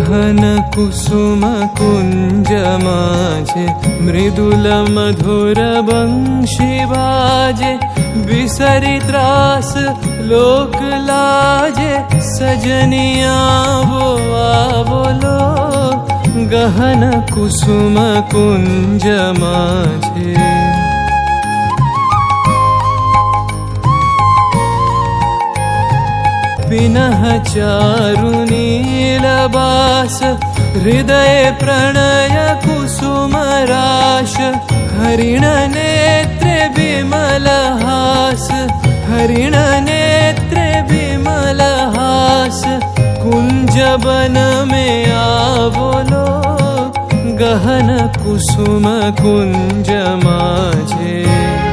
गहन कुसुम कुंज माझे मृदुल मधुर बंशी बाजे बिसरी त्रास लोक लाजे सजनिया वो आवलो गहन कुसुम कुंज माझे पिनः चारु नीलबास हृदय प्रणय कुसुम राश हरिण नेत्रे विमल हास हरिण नेत्रे विमल हास कुंज बन में आवलो गहन कुसुम कुंज माझे।